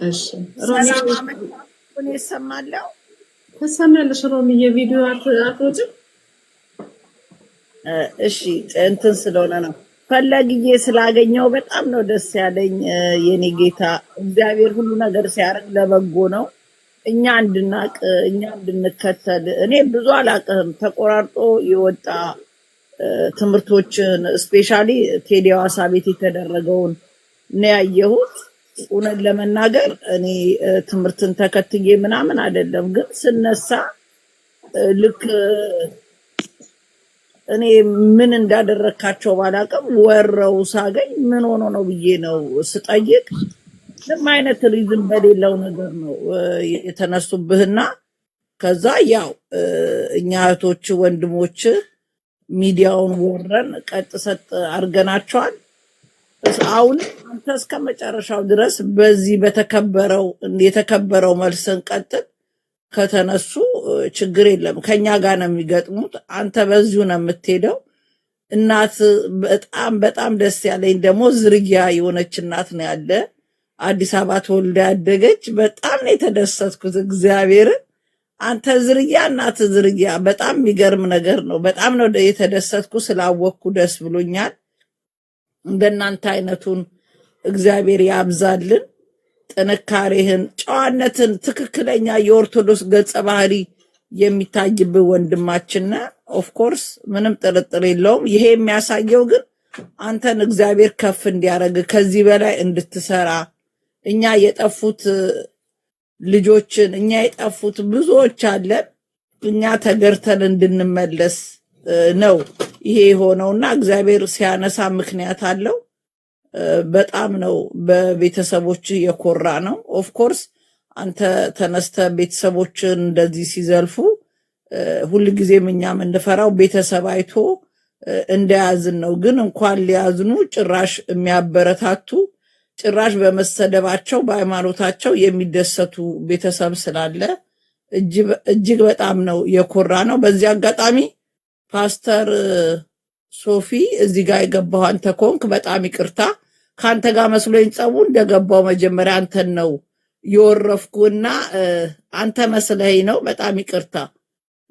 እሺ ሮሚ ሰላም አመጣኩን ይሰማለው ተሰማለሽ? ሮሚ የቪዲዮ አትወጭም? እሺ እንትን ስለሆነ ነው ፈለግዬ ስላገኘው በጣም ነው ደስ ያለኝ። የኔ ጌታ እግዚአብሔር ሁሉ ነገር ሲያደርግ ለበጎ ነው። እኛ እንድናቅ እኛ እንድንከተል እኔ ብዙ አላቅህም ተቆራርጦ የወጣ ትምህርቶችን ስፔሻሊ ቴዲ ሐዋሳ ቤት የተደረገውን ነው ያየሁት። እውነት ለመናገር እኔ ትምህርትን ተከትዬ ምናምን አይደለም፣ ግን ስነሳ ልክ እኔ ምን እንዳደረካቸው ባላቅም ወረው ሳገኝ ምን ሆኖ ነው ብዬ ነው ስጠይቅ ምንም አይነት ሪዝን በሌለው ነገር ነው የተነሱብህና ከዛ ያው እኛ እህቶች ወንድሞች ሚዲያውን ወረን ቀጥ ሰጥ አርገናቸዋል። አሁን አንተ እስከ መጨረሻው ድረስ በዚህ የተከበረው መልስን ቀጥል። ከተነሱ ችግር የለም፣ ከኛ ጋር ነው የሚገጥሙት። አንተ በዚሁ ነው የምትሄደው። እናት በጣም በጣም ደስ ያለኝ ደግሞ ዝርያ የሆነች እናት ነው ያለ አዲስ አበባ ተወልዳ ያደገች። በጣም ነው የተደሰትኩት እግዚአብሔርን። አንተ ዝርያ እናት ዝርያ በጣም የሚገርም ነገር ነው። በጣም ነው የተደሰትኩ ስላወቅኩ ደስ ብሎኛል። እንደናንተ አይነቱን እግዚአብሔር ያብዛልን። ጥንካሬህን፣ ጨዋነትን፣ ትክክለኛ የኦርቶዶክስ ገጸ ባህሪ የሚታይብህ ወንድማችን ነህ። ኦፍኮርስ ምንም ጥርጥር የለውም። ይሄ የሚያሳየው ግን አንተን እግዚአብሔር ከፍ እንዲያደርግ ከዚህ በላይ እንድትሰራ እኛ የጠፉት ልጆችን እኛ የጠፉት ብዙዎች አለን እኛ ተገርተን እንድንመለስ ነው ይሄ የሆነውና እግዚአብሔር ሲያነሳ ምክንያት አለው። በጣም ነው በቤተሰቦች የኮራ ነው። ኦፍኮርስ አንተ ተነስተ ቤተሰቦችን እንደዚህ ሲዘልፉ ሁልጊዜም እኛ የምንፈራው ቤተሰብ አይቶ እንደያዝን ነው። ግን እንኳን ሊያዝኑ ጭራሽ የሚያበረታቱ ጭራሽ በመሰደባቸው በሃይማኖታቸው የሚደሰቱ ቤተሰብ ስላለ እጅግ በጣም ነው የኮራ ነው። በዚህ አጋጣሚ ፓስተር ሶፊ እዚህ ጋር የገባው አንተ ኮንክ በጣም ይቅርታ። ከአንተ ጋር መስሎኝ ጸቡ እንደገባው መጀመሪያ አንተን ነው የወረፍኩና አንተ መስለኝ ነው። በጣም ይቅርታ።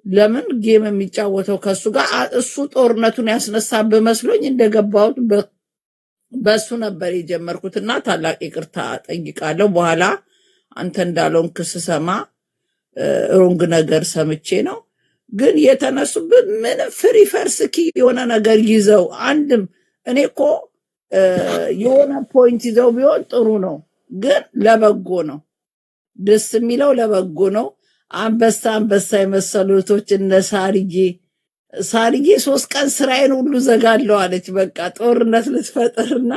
ለምን ጌም የሚጫወተው ከሱ ጋር እሱ ጦርነቱን ያስነሳብህ መስሎኝ እንደገባሁት በሱ ነበር የጀመርኩትና ታላቅ ይቅርታ ጠይቃለሁ። በኋላ አንተ እንዳለውን ስሰማ ሮንግ ነገር ሰምቼ ነው። ግን የተነሱበት ምንም ፍሪ ፈርስኪ የሆነ ነገር ይዘው አንድም እኔ እኮ የሆነ ፖይንት ይዘው ቢሆን ጥሩ ነው፣ ግን ለበጎ ነው። ደስ የሚለው ለበጎ ነው። አንበሳ የመሰሉ እህቶች እነ ሳርዬ 3 ቀን ስራዬን ሁሉ ዘጋለሁ አለች። በቃ ጦርነት ልትፈጥርና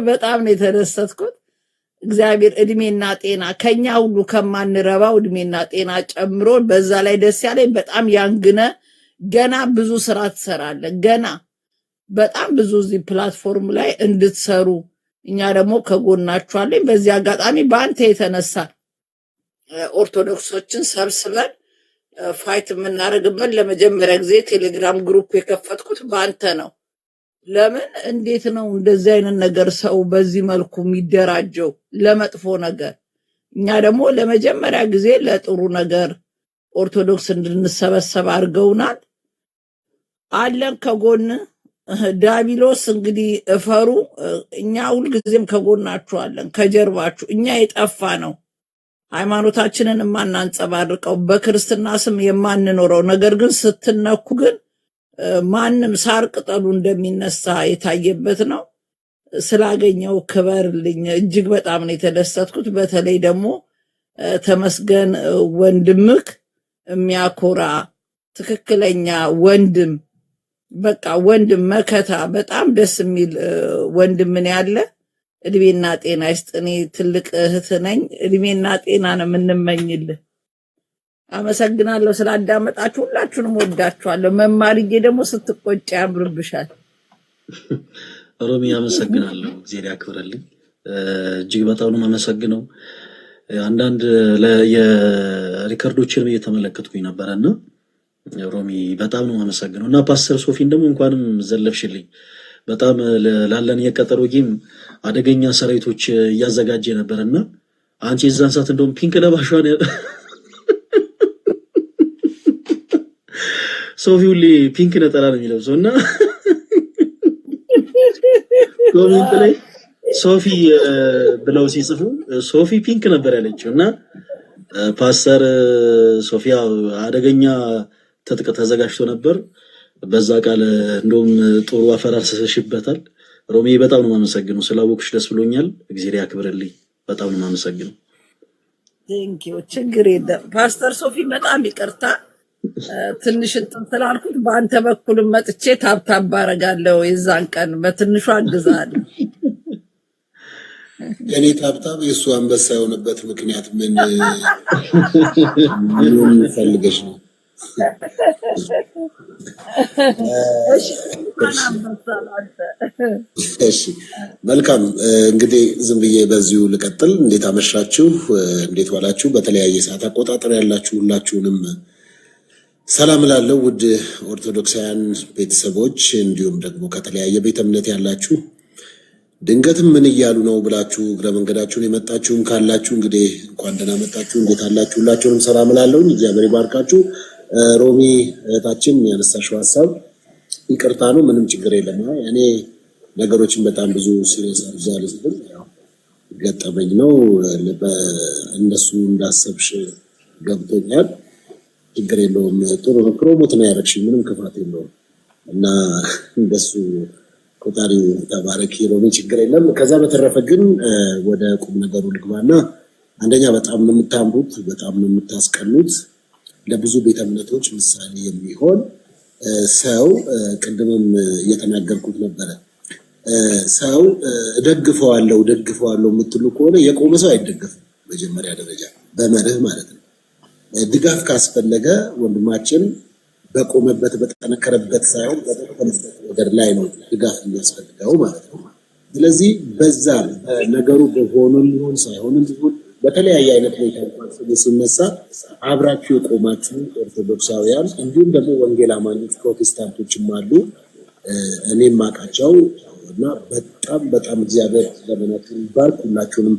በጣም ነው የተደሰትኩት። እግዚአብሔር እድሜና ጤና ከኛ ሁሉ ከማንረባው እድሜና ጤና ጨምሮ በዛ ላይ ደስ ያለኝ በጣም ያንግነ ገና ብዙ ስራ ትሰራለህ። ገና በጣም ብዙ እዚህ ፕላትፎርም ላይ እንድትሰሩ እኛ ደግሞ ከጎናችኋለን። በዚህ አጋጣሚ በአንተ የተነሳ ኦርቶዶክሶችን ሰብስበን ፋይት የምናደርግበት ለመጀመሪያ ጊዜ ቴሌግራም ግሩፕ የከፈትኩት በአንተ ነው። ለምን እንዴት ነው እንደዚህ አይነት ነገር ሰው በዚህ መልኩ የሚደራጀው ለመጥፎ ነገር? እኛ ደግሞ ለመጀመሪያ ጊዜ ለጥሩ ነገር ኦርቶዶክስ እንድንሰበሰብ አድርገውናል። አለን ከጎን ዳቢሎስ እንግዲህ እፈሩ፣ እኛ ሁልጊዜም ከጎናችሁ አለን፣ ከጀርባችሁ። እኛ የጠፋ ነው ሃይማኖታችንን የማናንጸባርቀው በክርስትና ስም የማንኖረው ነገር ግን ስትነኩ ግን ማንም ሳር ቅጠሉ እንደሚነሳ የታየበት ነው። ስላገኘው ክበርልኝ። እጅግ በጣም ነው የተደሰትኩት። በተለይ ደግሞ ተመስገን ወንድምክ የሚያኮራ ትክክለኛ ወንድም፣ በቃ ወንድም መከታ፣ በጣም ደስ የሚል ወንድምን ያለ እድሜና ጤና ይስጥ። እኔ ትልቅ እህት ነኝ። እድሜና ጤና ነው የምንመኝልህ። አመሰግናለሁ ስላዳመጣችሁ። ሁላችሁንም ወዳችኋለሁ። መማርዬ ደግሞ ስትቆጭ ያምርብሻል። ሮሚ አመሰግናለሁ። እግዚአብሔር ያክብርልኝ። እጅግ በጣም ነው የማመሰግነው። አንዳንድ የሪከርዶችን እየተመለከትኩኝ ነበርና ሮሚ በጣም ነው የማመሰግነው እና ፓስተር ሶፊን ደግሞ እንኳንም ዘለፍሽልኝ። በጣም ላለን የቀጠሮ ጌም አደገኛ ሰራዊቶች እያዘጋጀ ነበርና አንቺ የዛን ሰዓት እንደውም ፒንክ ለባሿን ሶፊ ሁሌ ፒንክ ነጠላ ነው የሚለብሰው እና ኮሜንት ላይ ሶፊ ብለው ሲጽፉ ሶፊ ፒንክ ነበር ያለችው እና ፓስተር ሶፊያ አደገኛ ትጥቅ ተዘጋጅቶ ነበር። በዛ ቃል እንደውም ጥሩ አፈራርሰሽበታል። ሮሚ በጣም ነው የማመሰግነው። ስላወቅሽ ደስ ብሎኛል። እግዚአብሔር ያክብርልኝ። በጣም ነው የማመሰግነው። ቴንኪው። ችግር የለም ፓስተር ሶፊ በጣም ይቅርታ ትንሽ እንትን ስላልኩት በአንተ በኩልም መጥቼ ታብታብ አደርጋለሁ። የዛን ቀን በትንሹ አግዛለሁ። የኔ ታብታብ የእሱ አንበሳ የሆነበት ምክንያት ምን ፈልገሽ ነው? እሺ መልካም እንግዲህ ዝም ብዬ በዚሁ ልቀጥል። እንዴት አመሻችሁ? እንዴት ዋላችሁ? በተለያየ ሰዓት አቆጣጠር ያላችሁ ሁላችሁንም ሰላም እላለሁ። ውድ ኦርቶዶክሳውያን ቤተሰቦች እንዲሁም ደግሞ ከተለያየ ቤተ እምነት ያላችሁ ድንገትም ምን እያሉ ነው ብላችሁ እግረ መንገዳችሁን የመጣችሁም ካላችሁ እንግዲህ እንኳን ደህና መጣችሁ። እንዴት አላችሁ? ሁላችሁንም ሰላም እላለሁ። እግዚአብሔር ይባርካችሁ። ሮሚ እህታችን ያነሳሽው ሀሳብ ይቅርታ ነው፣ ምንም ችግር የለም። እኔ ነገሮችን በጣም ብዙ ሲሪየስ አርዛል ዝብል ያው ገጠመኝ ነው። እንደሱ እንዳሰብሽ ገብቶኛል። ችግር የለውም። ጥሩ ነው። ፕሮሞት ነው ያደረግሽኝ፣ ምንም ክፋት የለውም እና እንደሱ ቆጣሪ ተባረክ ሮሚ፣ ችግር የለም። ከዛ በተረፈ ግን ወደ ቁም ነገሩ ልግባና አንደኛ በጣም ነው የምታምሩት፣ በጣም ነው የምታስቀኑት። ለብዙ ቤተ እምነቶች ምሳሌ የሚሆን ሰው ቅድምም እየተናገርኩት ነበረ። ሰው ደግፈዋለሁ የምትሉ ከሆነ የቆመ ሰው አይደገፍም። መጀመሪያ ደረጃ በመርህ ማለት ነው። ድጋፍ ካስፈለገ ወንድማችን በቆመበት በተጠነከረበት ሳይሆን በተጠነከረበት ነገር ላይ ነው ድጋፍ የሚያስፈልገው ማለት ነው። ስለዚህ በዛ ነገሩ በሆኑ ሊሆን ሳይሆን ሊሆን በተለያየ አይነት ሁኔታ እንኳን ሲነሳ አብራችሁ የቆማችሁ ኦርቶዶክሳውያን እንዲሁም ደግሞ ወንጌል አማኞች ፕሮቴስታንቶችም አሉ። እኔም ማቃቸው እና በጣም እግዚአብሔር ዘመናችሁን ይባርክ። ሁላችሁንም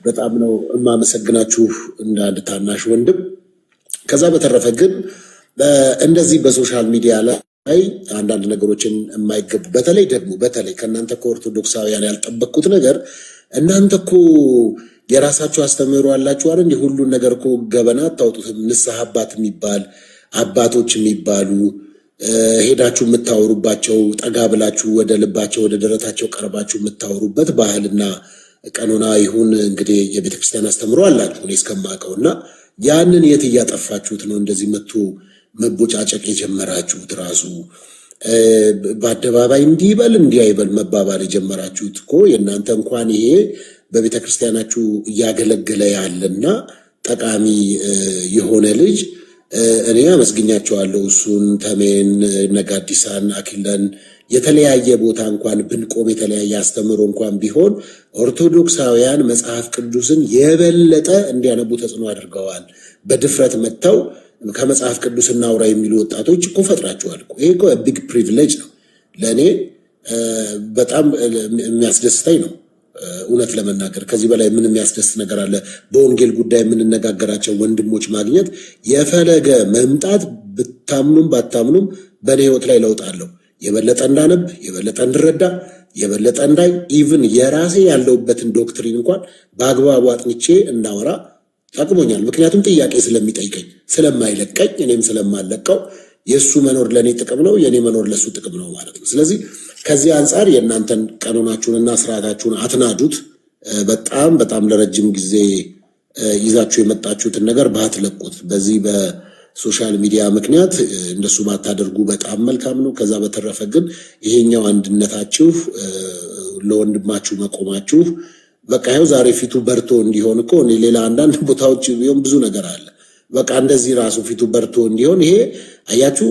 በጣም ነው የማመሰግናችሁ እንደ አንድ ታናሽ ወንድም። ከዛ በተረፈ ግን እንደዚህ በሶሻል ሚዲያ ላይ አንዳንድ ነገሮችን የማይገቡ በተለይ ከእናንተ ከኦርቶዶክሳውያን ያልጠበቅኩት ነገር እናንተ እኮ የራሳችሁ አስተምህሮ አላችሁ አይደል? ሁሉን ነገር እኮ ገበና አታውጡትም። ንስሐ አባት የሚባል አባቶች የሚባሉ ሄዳችሁ የምታወሩባቸው ጠጋ ብላችሁ ወደ ልባቸው ወደ ደረታቸው ቀርባችሁ የምታወሩበት ባህልና ቀኖና ይሁን እንግዲህ የቤተክርስቲያን አስተምህሮ አላችሁ እኔ እስከማውቀውና ያንን የት እያጠፋችሁት ነው? እንደዚህ መቦጫጨቅ የጀመራችሁት ራሱ በአደባባይ እንዲበል እንዲያይበል መባባል የጀመራችሁት እኮ የእናንተ እንኳን ይሄ በቤተክርስቲያናችሁ እያገለገለ ያለና ጠቃሚ የሆነ ልጅ እኔ አመስግኛቸዋለሁ። እሱን ተሜን፣ ነጋዲሳን፣ አኪለን የተለያየ ቦታ እንኳን ብንቆም የተለያየ አስተምሮ እንኳን ቢሆን ኦርቶዶክሳውያን መጽሐፍ ቅዱስን የበለጠ እንዲያነቡ ተጽዕኖ አድርገዋል። በድፍረት መጥተው ከመጽሐፍ ቅዱስ እናውራ የሚሉ ወጣቶች እኮ ፈጥራቸዋል። ይሄ እኮ ቢግ ፕሪቪሌጅ ነው። ለእኔ በጣም የሚያስደስተኝ ነው። እውነት ለመናገር ከዚህ በላይ ምን የሚያስደስት ነገር አለ? በወንጌል ጉዳይ የምንነጋገራቸው ወንድሞች ማግኘት የፈለገ መምጣት ብታምኑም ባታምኑም በእኔ ህይወት ላይ ለውጥ አለው። የበለጠ እንዳነብ፣ የበለጠ እንድረዳ፣ የበለጠ እንዳይ ኢቭን የራሴ ያለውበትን ዶክትሪን እንኳን በአግባቡ አጥንቼ እንዳወራ ጠቅሞኛል። ምክንያቱም ጥያቄ ስለሚጠይቀኝ ስለማይለቀኝ እኔም ስለማለቀው የእሱ መኖር ለእኔ ጥቅም ነው፣ የእኔ መኖር ለእሱ ጥቅም ነው ማለት ነው። ስለዚህ ከዚህ አንጻር የእናንተን ቀኖናችሁንና ስርዓታችሁን አትናዱት። በጣም ለረጅም ጊዜ ይዛችሁ የመጣችሁትን ነገር ባትለቁት። በዚህ በሶሻል ሚዲያ ምክንያት እንደሱ ባታደርጉ በጣም መልካም ነው። ከዛ በተረፈ ግን ይሄኛው አንድነታችሁ ለወንድማችሁ መቆማችሁ በቃ ይኸው ዛሬ ፊቱ በርቶ እንዲሆን እኮ እኔ ሌላ አንዳንድ ቦታዎች ቢሆን ብዙ ነገር አለ። በቃ እንደዚህ ራሱ ፊቱ በርቶ እንዲሆን ይሄ አያችሁ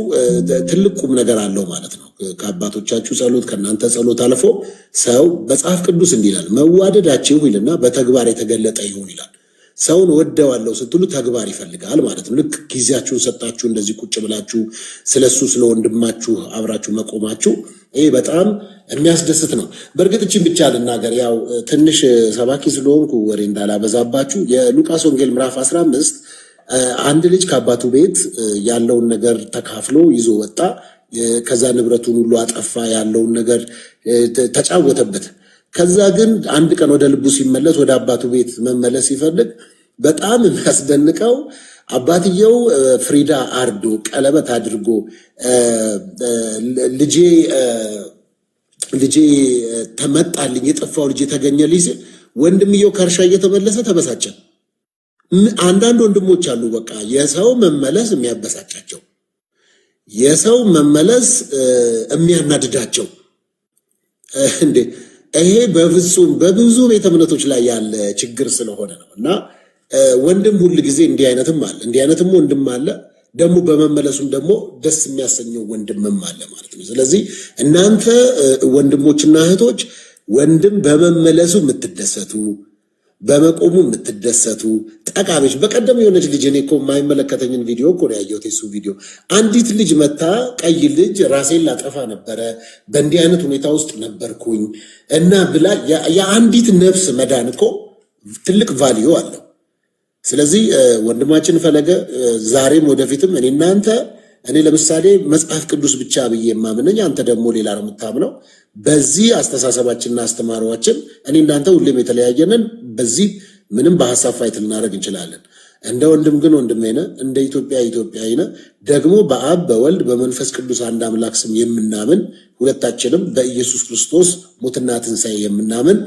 ትልቅ ቁም ነገር አለው ማለት ነው። ከአባቶቻችሁ ጸሎት ከእናንተ ጸሎት አልፎ ሰው መጽሐፍ ቅዱስ እንዲህ ይላል፣ መዋደዳችሁ ይልና በተግባር የተገለጠ ይሁን ይላል። ሰውን ወደዋለሁ ስትሉ ተግባር ይፈልጋል ማለት ነው። ልክ ጊዜያችሁን ሰጣችሁ እንደዚህ ቁጭ ብላችሁ ስለሱ ስለ ወንድማችሁ አብራችሁ መቆማችሁ ይሄ በጣም የሚያስደስት ነው። በእርግጥ እችን ብቻ ልናገር፣ ያው ትንሽ ሰባኪ ስለሆንኩ ወሬ እንዳላበዛባችሁ የሉቃስ ወንጌል ምዕራፍ 15 አንድ ልጅ ከአባቱ ቤት ያለውን ነገር ተካፍሎ ይዞ ወጣ። ከዛ ንብረቱን ሁሉ አጠፋ፣ ያለውን ነገር ተጫወተበት። ከዛ ግን አንድ ቀን ወደ ልቡ ሲመለስ ወደ አባቱ ቤት መመለስ ሲፈልግ በጣም የሚያስደንቀው አባትየው ፍሪዳ አርዶ ቀለበት አድርጎ ልጄ ተመጣልኝ የጠፋው ልጄ ተገኘልኝ ሲል ወንድምየው ከእርሻ እየተመለሰ ተበሳጨ። አንዳንድ ወንድሞች አሉ በቃ የሰው መመለስ የሚያበሳጫቸው፣ የሰው መመለስ የሚያናድዳቸው። እንዴ ይሄ በፍጹም በብዙ ቤተ እምነቶች ላይ ያለ ችግር ስለሆነ ነው። እና ወንድም ሁል ጊዜ እንዲህ አይነትም ወንድም አለ፣ ደግሞ በመመለሱም ደግሞ ደስ የሚያሰኘው ወንድምም አለ ማለት ነው። ስለዚህ እናንተ ወንድሞችና እህቶች ወንድም በመመለሱ የምትደሰቱ፣ በመቆሙ የምትደሰቱ ጠቃሚዎች። በቀደም የሆነች ልጅ እኔ እኮ የማይመለከተኝን ቪዲዮ እኮ ነው ያየሁት፣ የሱ ቪዲዮ። አንዲት ልጅ መታ ቀይ ልጅ ራሴን ላጠፋ ነበረ በእንዲህ አይነት ሁኔታ ውስጥ ነበርኩኝ እና ብላ የአንዲት ነፍስ መዳን እኮ ትልቅ ቫልዩ አለው። ስለዚህ ወንድማችን ፈለገ ዛሬም ወደፊትም እኔ ለምሳሌ መጽሐፍ ቅዱስ ብቻ ብዬ የማምነኝ፣ አንተ ደግሞ ሌላ ነው የምታምነው። በዚህ አስተሳሰባችንና አስተማሪዋችን እኔ እናንተ ሁሌም የተለያየንን፣ በዚህ ምንም በሐሳብ ፋይት ልናደርግ እንችላለን። እንደ ወንድም ግን ወንድሜ ነህ፣ እንደ ኢትዮጵያዊ ነህ። ደግሞ በአብ በወልድ በመንፈስ ቅዱስ አንድ አምላክ ስም የምናምን ሁለታችንም በኢየሱስ ክርስቶስ ሞትና ትንሣኤ የምናምን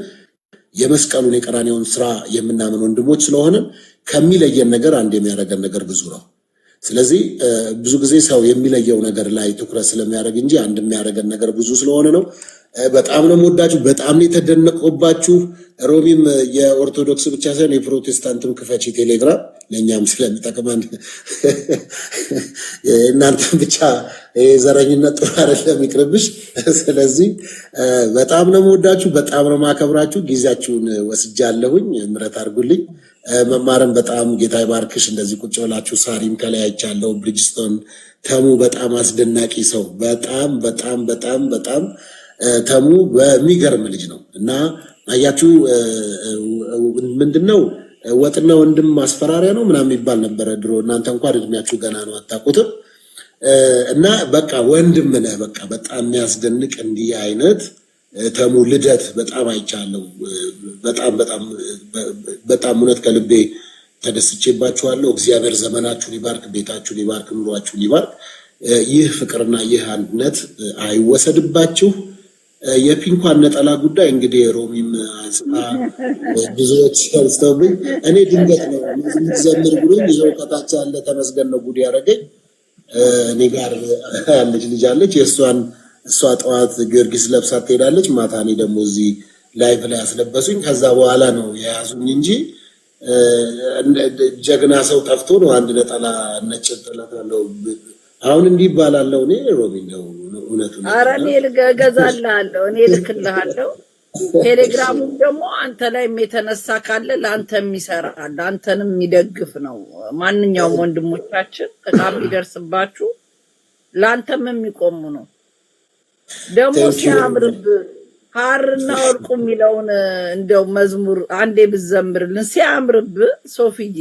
የመስቀሉን የቀራንዮውን ስራ የምናምን ወንድሞች ስለሆነ ከሚለየን ነገር አንድ የሚያደርገን ነገር ብዙ ነው። ስለዚህ ብዙ ጊዜ ሰው የሚለየው ነገር ላይ ትኩረት ስለሚያደርግ እንጂ አንድ የሚያደርገን ነገር ብዙ ስለሆነ ነው። በጣም ነው የምወዳችሁ፣ በጣም ነው የተደነቀባችሁ። ሮሚም የኦርቶዶክስ ብቻ ሳይሆን የፕሮቴስታንትም ክፈቺ ቴሌግራም፣ ለእኛም ስለሚጠቅመን እናንተም ብቻ ዘረኝነት ጥሩ አይደለም ይቅርብሽ። ስለዚህ በጣም ነው የምወዳችሁ፣ በጣም ነው የማከብራችሁ። ጊዜያችሁን ወስጃለሁኝ፣ ምሕረት አድርጉልኝ። መማርን በጣም ጌታ ይባርክሽ። እንደዚህ ቁጭ ብላችሁ ሳሪም ከላይ አይቻለሁ፣ ብሪጅስቶን ተሙ በጣም አስደናቂ ሰው፣ በጣም በጣም በጣም በጣም ተሙ በሚገርም ልጅ ነው። እና አያችሁ ምንድነው ወጥና ወንድም ማስፈራሪያ ነው ምናምን የሚባል ነበረ ድሮ። እናንተ እንኳን እድሜያችሁ ገና ነው አታውቁትም። እና በቃ ወንድም ነህ። በቃ በጣም የሚያስደንቅ እንዲህ አይነት ተሙ ልደት በጣም አይቻለሁ። በጣም በጣም በጣም እውነት ከልቤ ተደስቼባችኋለሁ። እግዚአብሔር ዘመናችሁን ይባርክ፣ ቤታችሁን ይባርክ፣ ኑሯችሁን ይባርክ። ይህ ፍቅርና ይህ አንድነት አይወሰድባችሁ። የፒንኳን ነጠላ ጉዳይ እንግዲህ ሮሚም አንስታ ብዙዎች ተርስተውብኝ፣ እኔ ድንገት ነው ዘምር ብሎኝ ይኸው ከታች ያለ ተመስገን ነው ጉድ ያደረገኝ። እኔ ጋር ያለች ልጅ አለች፣ እሷ ጠዋት ጊዮርጊስ ለብሳ ትሄዳለች፣ ማታ እኔ ደግሞ እዚህ ላይቭ ላይ አስለበሱኝ። ከዛ በኋላ ነው የያዙኝ እንጂ ጀግና ሰው ጠፍቶ ነው አንድ ነጠላ ነጭ ጥለት ያለው አሁን እንዲህ ይባላለው። እኔ ሮሚ ነው እውነቱ ነው። ኧረ እኔ እገዛልሃለሁ፣ እኔ እልክልሃለሁ። ቴሌግራሙ ደግሞ አንተ ላይም የተነሳ ካለ ለአንተም ይሰራል፣ አንተንም የሚደግፍ ነው። ማንኛውም ወንድሞቻችን ጥቃት ቢደርስባችሁ ለአንተም የሚቆሙ ነው። ደግሞ ሲያምርብህ ሐርና ወርቁ የሚለውን እንደው መዝሙር አንዴ ብዘምርልን ሲያምርብህ ሶፊዬ።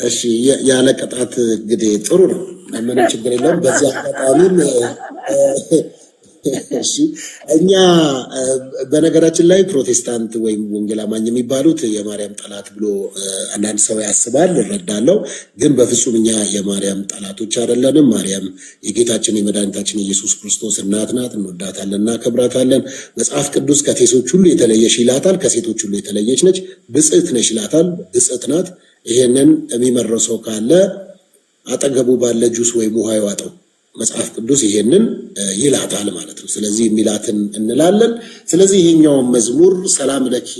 እሺ ያለ ቅጣት እንግዲህ ጥሩ ነው፣ ምንም ችግር የለውም። በዚህ አጋጣሚም እሺ እኛ በነገራችን ላይ ፕሮቴስታንት ወይም ወንጌል አማኝ የሚባሉት የማርያም ጠላት ብሎ አንዳንድ ሰው ያስባል፣ እረዳለሁ። ግን በፍጹም እኛ የማርያም ጠላቶች አይደለንም። ማርያም የጌታችን የመድኃኒታችን የኢየሱስ ክርስቶስ እናት ናት። እንወዳታለን፣ እናከብራታለን። መጽሐፍ ቅዱስ ከሴቶች ሁሉ የተለየሽ ይላታል፣ ከሴቶች ሁሉ የተለየች ነች። ብጽዕት ነሽ ይላታል፣ ብጽዕት ናት። ይሄንን የሚመረው ሰው ካለ አጠገቡ ባለ ጁስ ወይም ውሃ ይዋጠው። መጽሐፍ ቅዱስ ይሄንን ይላታል ማለት ነው። ስለዚህ የሚላትን እንላለን። ስለዚህ ይሄኛውን መዝሙር ሰላም ለኪ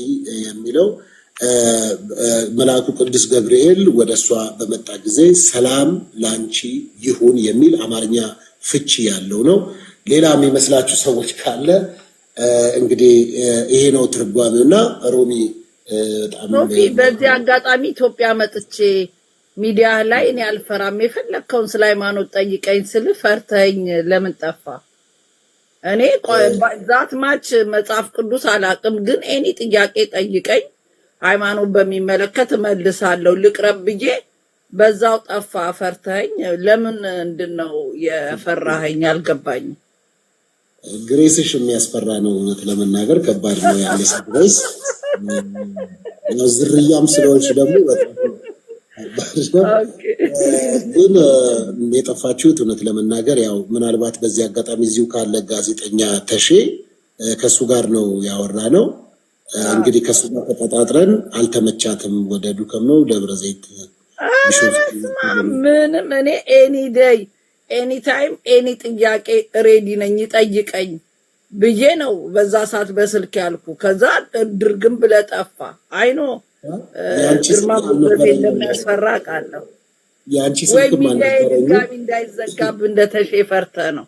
የሚለው መልአኩ ቅዱስ ገብርኤል ወደ እሷ በመጣ ጊዜ ሰላም ላንቺ ይሁን የሚል አማርኛ ፍቺ ያለው ነው። ሌላ የሚመስላችሁ ሰዎች ካለ እንግዲህ ይሄ ነው ትርጓሜውና ሮሚ ሶፊ በዚህ አጋጣሚ ኢትዮጵያ መጥቼ ሚዲያ ላይ እኔ አልፈራም የፈለከውን ስለ ሃይማኖት ጠይቀኝ ስል ፈርተኝ ለምን ጠፋ? እኔ ዛት ማች መጽሐፍ ቅዱስ አላቅም፣ ግን ኤኒ ጥያቄ ጠይቀኝ ሃይማኖት በሚመለከት መልሳለሁ። ልቅረብ ብዬ በዛው ጠፋ። ፈርተኝ ለምን እንድነው የፈራኸኝ? አልገባኝም። ግሬስሽ የሚያስፈራ ነው። እውነት ለመናገር ከባድ ነው ያለ ሰብስ ነው። ዝርያም ስለሆንሽ ደግሞ በጣም ከባድ ነው። ግን የጠፋችሁት እውነት ለመናገር ያው ምናልባት በዚህ አጋጣሚ እዚሁ ካለ ጋዜጠኛ ተሼ ከሱ ጋር ነው ያወራ ነው። እንግዲህ ከሱ ጋር ተቀጣጥረን አልተመቻትም። ወደ ዱከም ነው ደብረ ዘይት ምንም እኔ ኤኒ ዴይ ኤኒ ታይም ኤኒ ጥያቄ ሬዲ ነኝ፣ ጠይቀኝ ብዬ ነው በዛ ሰዓት በስልክ ያልኩ። ከዛ ድርግም ብለ ጠፋ። አይኖ ግርማ ሞገስ እንደሚያስፈራ ቃለሁ። ያንቺ ወይ ስልክ ማለት ሚዲያ ነው ድጋሚ እንዳይዘጋብ እንደተሼ ፈርተ ነው።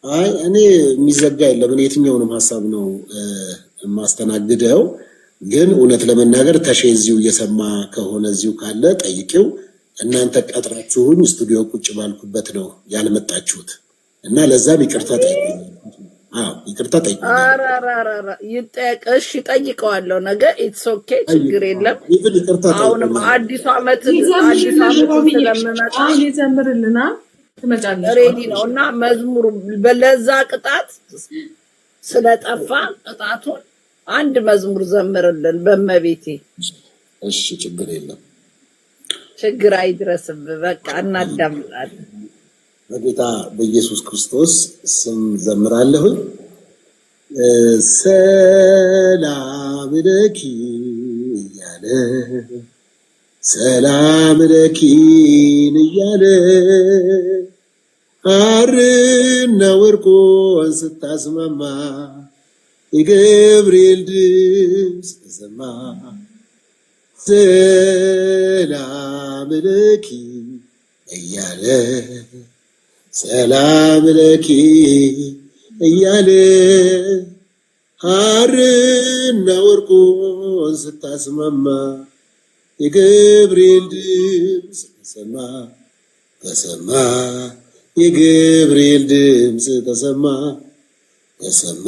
አይ እኔ የሚዘጋ የለም። እኔ የትኛውንም ሀሳብ ነው የማስተናግደው። ግን እውነት ለመናገር ተሼ እዚሁ እየሰማ ከሆነ እዚሁ ካለ ጠይቂው። እናንተ ቀጥራችሁኝ ስቱዲዮ ቁጭ ባልኩበት ነው ያልመጣችሁት እና ለዛም ይቅርታ ጠይቁኝ። ይቅርታ ጠይቁኝ። አራራራ ይጠየቅ። እሺ ጠይቀዋለሁ ነገ። ኢትስ ኦኬ ችግር የለም። ይብን ይቅርታ አሁንም ጠይቁኝ። አዲስ አመት ስለምመጣ ይዘምርልና ትመጫለሽ። ሬዲ ነው እና መዝሙሩ በለዛ ቅጣት ስለጠፋ ቅጣቱን አንድ መዝሙር ዘምርልን በመቤቴ። እሺ ችግር የለም። ችግር አይድረስብ። በቃ እናዳምጣለን። በጌታ በኢየሱስ ክርስቶስ ስም ዘምራለሁ። ሰላም ለኪ እያለ ሰላም ለኪን እያለ ሐርና ወርቆን ስታስማማ የገብርኤል ድምፅ ተሰማ። ሰላም ለኪ እያለ ሰላም ለኪ እያለ ሐርና ወርቆን ስታስማማ የገብርኤል ድምፅ ተሰማ ተሰማ። የገብርኤል ድምፅ ተሰማ ተሰማ።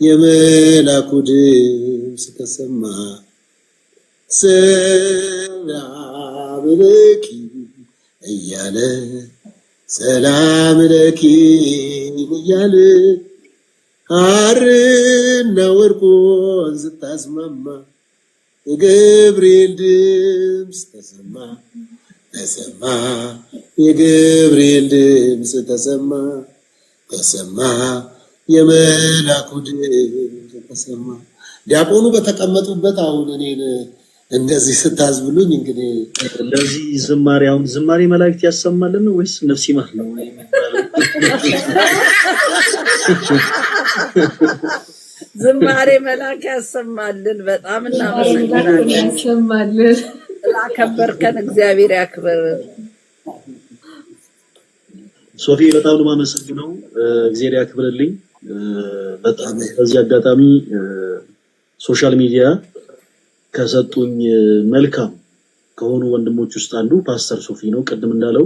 የመላኩ ድምፅ ተሰማ። ሰላም ለኪ እያለ ሰላም ለኪ እያለ ሐርና ወርቆን ስታስማማ የገብርኤል ድምፅ ተሰማ ተሰማ። የገብርኤል ድምፅ ተሰማ ተሰማ። የመላኩ ድምፅ ተሰማ። ዲያቆኑ በተቀመጡበት አሁን እኔን እንደዚህ ስታዝብሉኝ እንግዲህ ለዚህ ዝማሬ አሁን ዝማሬ መላእክት ያሰማልን ወይስ ነፍስ ይማር ነው? ዝማሬ መላክ ያሰማልን። በጣም እናመሰግናለን። ያሰማልን። ስላከበርከን እግዚአብሔር ያክብር። ሶፊ በጣም ነው የማመሰግነው። እግዚአብሔር ያክብርልኝ። በጣም በዚህ አጋጣሚ ሶሻል ሚዲያ ከሰጡኝ መልካም ከሆኑ ወንድሞች ውስጥ አንዱ ፓስተር ሶፊ ነው። ቅድም እንዳለው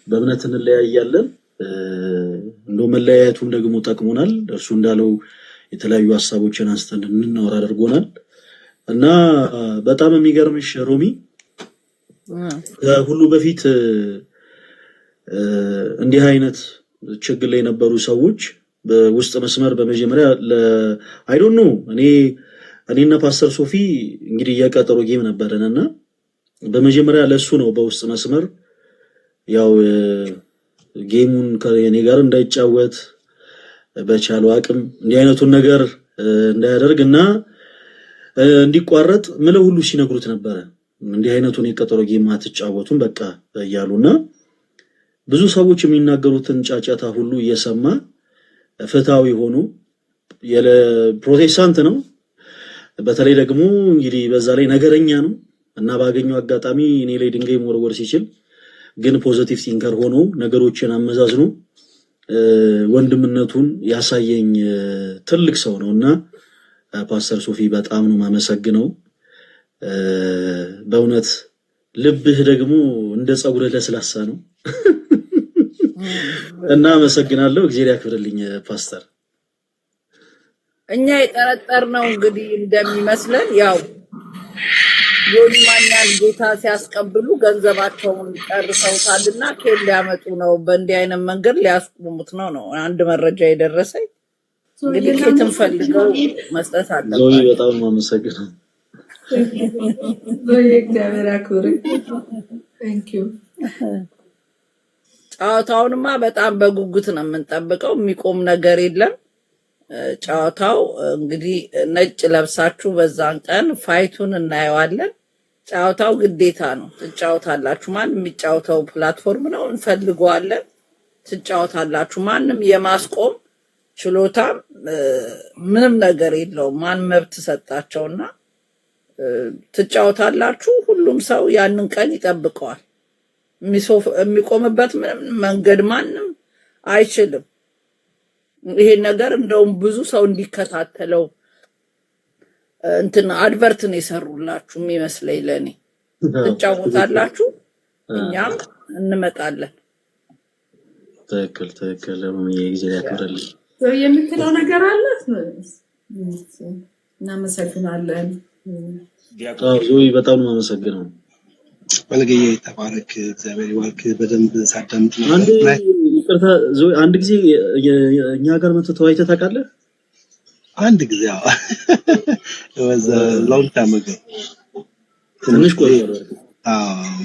በእምነት እንለያያለን፣ እንደው መለያየቱም ደግሞ ጠቅሞናል። እርሱ እንዳለው የተለያዩ ሐሳቦችን አንስተን እንናወራ አድርጎናል እና በጣም የሚገርምሽ ሮሚ ከሁሉ በፊት እንዲህ አይነት ችግር ላይ የነበሩ ሰዎች በውስጥ መስመር በመጀመሪያ አይ ዶንት ኖ እኔና ፓስተር ሶፊ እንግዲህ የቀጠሮ ጌም ነበረንና በመጀመሪያ ለሱ ነው በውስጥ መስመር ያው ጌሙን ከኔ ጋር እንዳይጫወት በቻለው አቅም እንዲህ አይነቱን ነገር እንዳያደርግና እንዲቋረጥ ምለው ሁሉ ሲነግሩት ነበረ። እንዲህ አይነቱን የቀጠሮ ጌም አትጫወቱም በቃ እያሉና ብዙ ሰዎች የሚናገሩትን ጫጫታ ሁሉ እየሰማ ፍትሃዊ ሆኖ ፕሮቴስታንት ነው። በተለይ ደግሞ እንግዲህ በዛ ላይ ነገረኛ ነው እና ባገኘው አጋጣሚ እኔ ላይ ድንጋይ መወርወር ሲችል ግን ፖዚቲቭ ቲንከር ሆኖ ነገሮችን አመዛዝኖ ወንድምነቱን ያሳየኝ ትልቅ ሰው ነውና ፓስተር ሶፊ በጣም ነው ማመሰግነው። በእውነት ልብህ ደግሞ እንደ ጸጉርህ ለስላሳ ነው እና አመሰግናለሁ። እግዚአብሔር ያክብርልኝ ፓስተር። እኛ የጠረጠርነው እንግዲህ እንደሚመስለን ያው ዮኒ ማኛን ጌታ ሲያስቀብሉ ገንዘባቸውን ጨርሰውታልና ከየት ሊያመጡ ነው? በእንዲህ አይነት መንገድ ሊያስቆሙት ነው አንድ መረጃ የደረሰኝ። እንግዲህ ከየትም ፈልገው መስጠት ዞይ አለባቸው። በጣም አመሰግናለሁ። ዞይ እግዚአብሔር ያክብርህ። ቴንክ ዩ። ጨዋታውንማ በጣም በጉጉት ነው የምንጠብቀው። የሚቆም ነገር የለም። ጨዋታው እንግዲህ ነጭ ለብሳችሁ በዛን ቀን ፋይቱን እናየዋለን። ጨዋታው ግዴታ ነው፣ ትጫወታላችሁ። ማንም የሚጫወተው ፕላትፎርም ነው፣ እንፈልገዋለን። ትጫወታላችሁ። ማንም የማስቆም ችሎታ ምንም ነገር የለውም። ማን መብት ሰጣቸውና ትጫወታላችሁ። ሁሉም ሰው ያንን ቀን ይጠብቀዋል። የሚቆምበት ምንም መንገድ ማንም አይችልም። ይሄን ነገር እንደውም ብዙ ሰው እንዲከታተለው እንትን አድቨርትን የሰሩላችሁ የሚመስለኝ ለኔ። ትጫወታላችሁ፣ እኛም እንመጣለን። ትክክል። የጊዜ ያክብርልኝ። ዞይ የምትለው ነገር አለ? እናመሰግናለን። ዞይ በጣም ነው የማመሰግነው። መልገዬ ተባረክ፣ እግዚአብሔር ይባርክ። በደንብ ሳዳምጥ አንድ ይቅርታ ዞይ፣ አንድ ጊዜ እኛ ጋር መጥተህ ተወያይተህ ታውቃለህ? አንድ ጊዜ ወዘ ሎንግ ታይም አጎ ትንሽ ቆይቷል።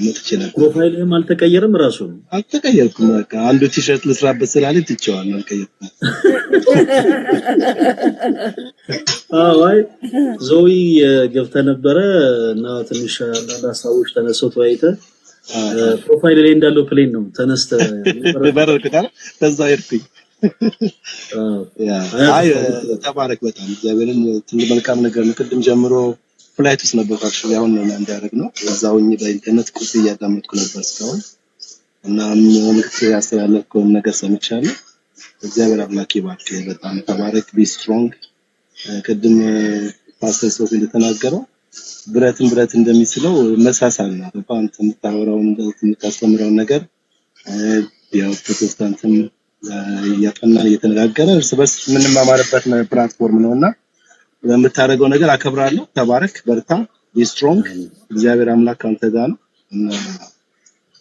መጥቼ ነበር። ፕሮፋይልህም አልተቀየረም? ራሱ ነው አልተቀየርኩም። በቃ አንዱ ቲሸርት ልስራበት ስላለኝ ትቼዋለሁ፣ አልቀየርኩም። አይ ዞይ ገብተህ ነበረ እና ትንሽ አንዳንድ ሀሳቦች ተነስተው ተወያይተህ ፕሮፋይል ላይ እንዳለው ፕሌን ነው ተነስተህ በረርኩታል። በዛ ሄድኩኝ። አይ ተባረክ በጣም እግዚአብሔርን ትልቅ መልካም ነገር ነው። ቅድም ጀምሮ ፍላይት ውስጥ ነበር አክቹሊ አሁን ነው እንዳደረግ ነው። እዛውኝ በኢንተርኔት ቁርስ እያዳመጥኩ ነበር እስካሁን እና መልዕክት ያስተላለፍከውን ነገር ሰምቻለሁ። እግዚአብሔር አምላክ ይባርክ። በጣም ተባረክ። ቢ ስትሮንግ። ቅድም ፓስተር ሶፊ እንደተናገረው ብረት እንደሚስለው መሳሳል ነው። አንተ የምታስተምረውን ነገር ያው ፕሮቴስታንትም ያፈናል እየተነጋገረ እርስ በርስ የምንማማርበት ፕላትፎርም ነውና ለምታደርገው ነገር አከብራለሁ። ተባረክ፣ በርታ፣ ቢ ስትሮንግ። እግዚአብሔር አምላክ አንተ ጋር ነው እና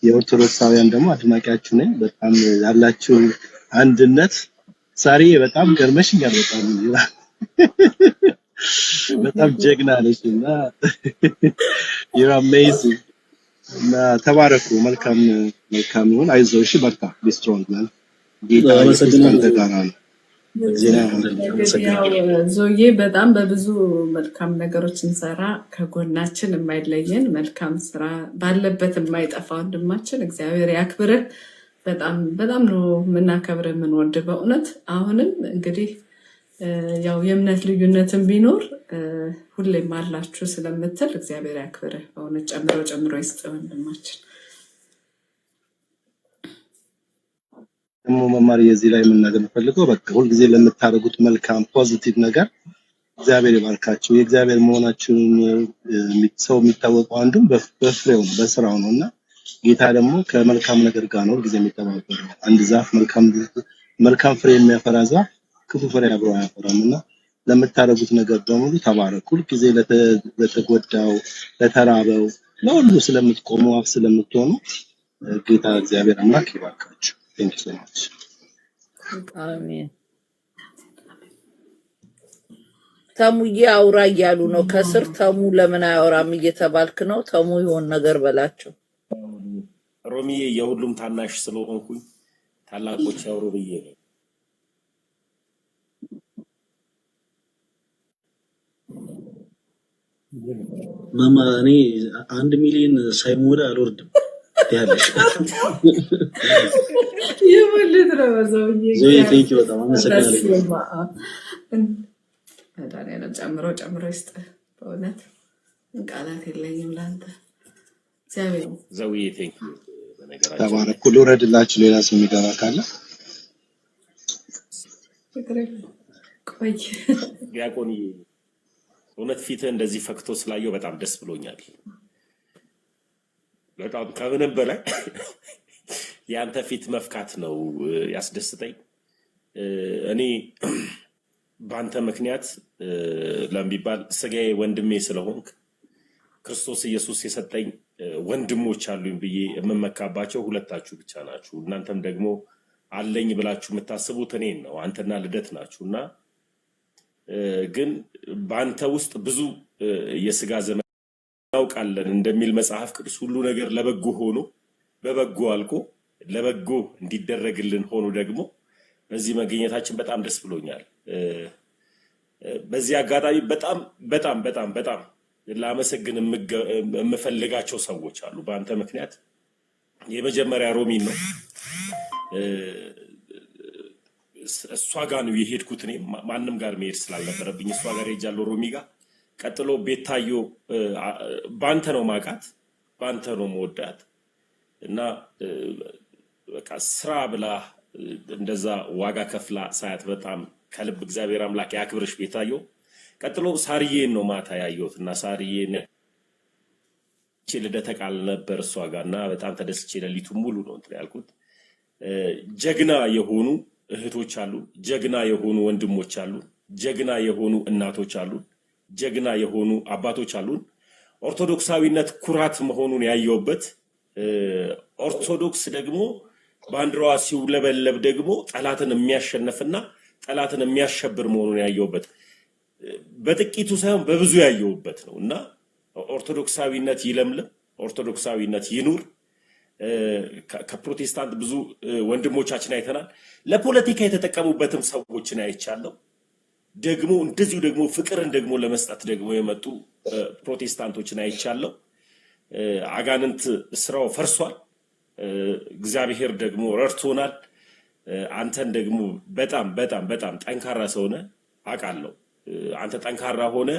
የኦርቶዶክሳውያን ደግሞ አድናቂያችሁ ነኝ። በጣም ያላችሁ አንድነት ሳሪ በጣም ገርመሽኛል። በጣም ጀግና ነሽ እና you're amazing እና ተባረኩ። መልካም ይሁን። አይዞሽ፣ በርታ፣ ቢ ስትሮንግ ማን። ጌታ ኢየሱስ አንተ ጋር ነው። ዞዬ በጣም በብዙ መልካም ነገሮች እንሰራ ከጎናችን የማይለየን መልካም ስራ ባለበት የማይጠፋ ወንድማችን እግዚአብሔር ያክብርህ። በጣም በጣም ነው የምናከብርህ የምንወድ በእውነት። አሁንም እንግዲህ ያው የእምነት ልዩነትን ቢኖር ሁሌም አላችሁ ስለምትል እግዚአብሔር ያክብርህ በእውነት። ጨምሮ ይስጥ ወንድማችን። ደግሞ መማር የዚህ ላይ መናገር የምፈልገው በቃ ሁልጊዜ ለምታደርጉት መልካም ፖዚቲቭ ነገር እግዚአብሔር ይባርካችሁ። የእግዚአብሔር መሆናችሁን ሰው የሚታወቀው አንዱም በፍሬው ነው፣ በስራው ነውና ጌታ ደግሞ ከመልካም ነገር ጋር ነው ሁልጊዜ የሚተባበረው። አንድ ዛፍ መልካም ፍሬ የሚያፈራ ዛፍ ክፉ ፍሬ አብሮ አያፈራምና ለምታደርጉት ነገር በሙሉ ተባረኩ። ሁልጊዜ ለተጎዳው፣ ለተራበው፣ ለሁሉ ስለምትቆሙ አፍ ስለምትሆኑ ጌታ እግዚአብሔር አምላክ ይባርካችሁ። Thank you so much. አሜን። ተሙዬ አውራ እያሉ ነው ከስር። ተሙ ለምን አያወራም እየተባልክ ነው። ተሙ ይሆን ነገር በላቸው። ሮሚዬ የሁሉም ታናሽ ስለሆንኩኝ ታላቆች ያወሩ ብዬ ነው። ማማ እኔ 1 ሚሊዮን ሳይሞላ አልወርድም ያለሽ ይወልድ ነው ዘውዬ። ዞይ ቴንክ ዩ በጣም አመሰግናለሁ። ታዲያ ጨምሮ ይስጥ በእውነት ቃላት የለኝም ላንተ። እግዚአብሔር ዘውዬ ቴንክ ዩ። በነገራችን ተባረኩ። ልውረድላችሁ ሌላ ሰው የሚገባ ካለ ቆይ ዲያቆንዬ እውነት ፊትህ እንደዚህ ፈክቶ ስላየው በጣም ደስ ብሎኛል። በጣም ከምንም በላይ ያንተ ፊት መፍካት ነው ያስደስተኝ። እኔ በአንተ ምክንያት ለምቢባል ስጋዬ ወንድሜ ስለሆንክ ክርስቶስ ኢየሱስ የሰጠኝ ወንድሞች አሉኝ ብዬ የምመካባቸው ሁለታችሁ ብቻ ናችሁ። እናንተም ደግሞ አለኝ ብላችሁ የምታስቡት እኔን ነው። አንተና ልደት ናችሁና ግን በአንተ ውስጥ ብዙ የስጋ ዘመን እናውቃለን እንደሚል መጽሐፍ ቅዱስ ሁሉ ነገር ለበጎ ሆኖ በበጎ አልቆ ለበጎ እንዲደረግልን ሆኖ ደግሞ በዚህ መገኘታችን በጣም ደስ ብሎኛል። በዚህ አጋጣሚ በጣም በጣም በጣም በጣም ላመሰግን የምፈልጋቸው ሰዎች አሉ በአንተ ምክንያት። የመጀመሪያ ሮሚን ነው። እሷ ጋር ነው የሄድኩት። እኔ ማንም ጋር መሄድ ስላልነበረብኝ እሷ ጋር ሄጃለሁ፣ ሮሚ ጋር። ቀጥሎ ቤታዮ ባንተ ነው ማቃት፣ ባንተ ነው መወዳት እና በቃ ስራ ብላ እንደዛ ዋጋ ከፍላ ሳያት በጣም ከልብ እግዚአብሔር አምላክ ያክብርሽ ቤታዮ። ቀጥሎ ሳርዬን ነው ማታ ያየሁት እና ሳርዬን ልደተ ቃል ነበር እሷ ጋር እና በጣም ተደስቼ ሌሊቱን ሙሉ ነው እንትን ያልኩት። ጀግና የሆኑ እህቶች አሉ፣ ጀግና የሆኑ ወንድሞች አሉ፣ ጀግና የሆኑ እናቶች አሉ፣ ጀግና የሆኑ አባቶች አሉን። ኦርቶዶክሳዊነት ኩራት መሆኑን ያየውበት፣ ኦርቶዶክስ ደግሞ ባንዲራዋ ሲውለበለብ ደግሞ ጠላትን የሚያሸንፍና ጠላትን የሚያሸብር መሆኑን ያየውበት፣ በጥቂቱ ሳይሆን በብዙ ያየውበት ነው እና ኦርቶዶክሳዊነት ይለምልም፣ ኦርቶዶክሳዊነት ይኑር። ከፕሮቴስታንት ብዙ ወንድሞቻችን አይተናል። ለፖለቲካ የተጠቀሙበትም ሰዎችን አይቻለሁ። ደግሞ እንደዚሁ ደግሞ ፍቅርን ደግሞ ለመስጠት ደግሞ የመጡ ፕሮቴስታንቶችን አይቻለሁ። አጋንንት ስራው ፈርሷል። እግዚአብሔር ደግሞ ረድቶናል። አንተን ደግሞ በጣም በጣም በጣም ጠንካራ ሰው ነህ አውቃለሁ። አንተ ጠንካራ ሆነ